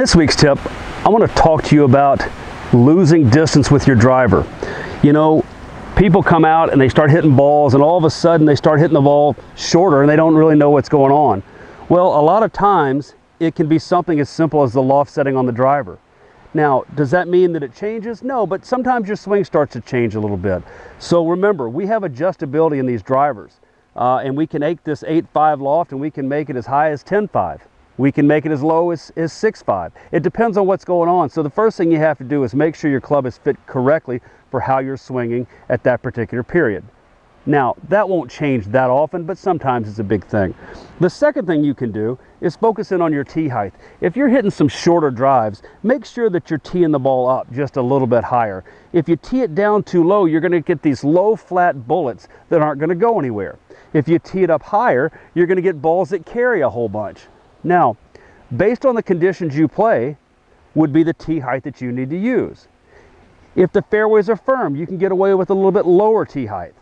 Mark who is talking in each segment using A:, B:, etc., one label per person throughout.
A: this week's tip, I want to talk to you about losing distance with your driver. You know, people come out and they start hitting balls, and all of a sudden they start hitting the ball shorter and they don't really know what's going on. Well, a lot of times it can be something as simple as the loft setting on the driver. Now, does that mean that it changes? No, but sometimes your swing starts to change a little bit. So remember, we have adjustability in these drivers, and we can make this 8.5 loft and we can make it as high as 10.5. We can make it as low as 6.5. It depends on what's going on. So the first thing you have to do is make sure your club is fit correctly for how you're swinging at that particular period. Now, that won't change that often, but sometimes it's a big thing. The second thing you can do is focus in on your tee height. If you're hitting some shorter drives, make sure that you're teeing the ball up just a little bit higher. If you tee it down too low, you're going to get these low flat bullets that aren't going to go anywhere. If you tee it up higher, you're going to get balls that carry a whole bunch. Now, based on the conditions you play, would be the tee height that you need to use. If the fairways are firm, you can get away with a little bit lower tee height.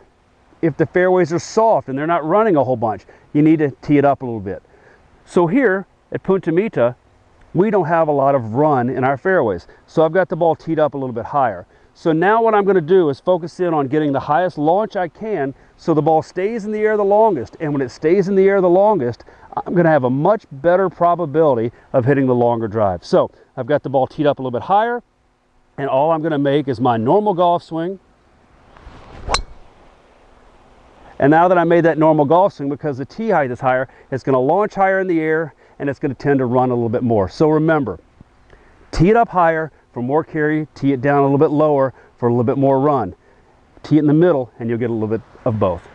A: If the fairways are soft and they're not running a whole bunch, you need to tee it up a little bit. So here at Punta Mita, we don't have a lot of run in our fairways. So I've got the ball teed up a little bit higher. So now what I'm going to do is focus in on getting the highest launch I can so the ball stays in the air the longest. And when it stays in the air the longest, I'm going to have a much better probability of hitting the longer drive. So I've got the ball teed up a little bit higher, and all I'm going to make is my normal golf swing. And now that I made that normal golf swing, because the tee height is higher, it's going to launch higher in the air and it's going to tend to run a little bit more. So remember, tee it up higher for more carry, tee it down a little bit lower for a little bit more run. Tee it in the middle and you'll get a little bit of both.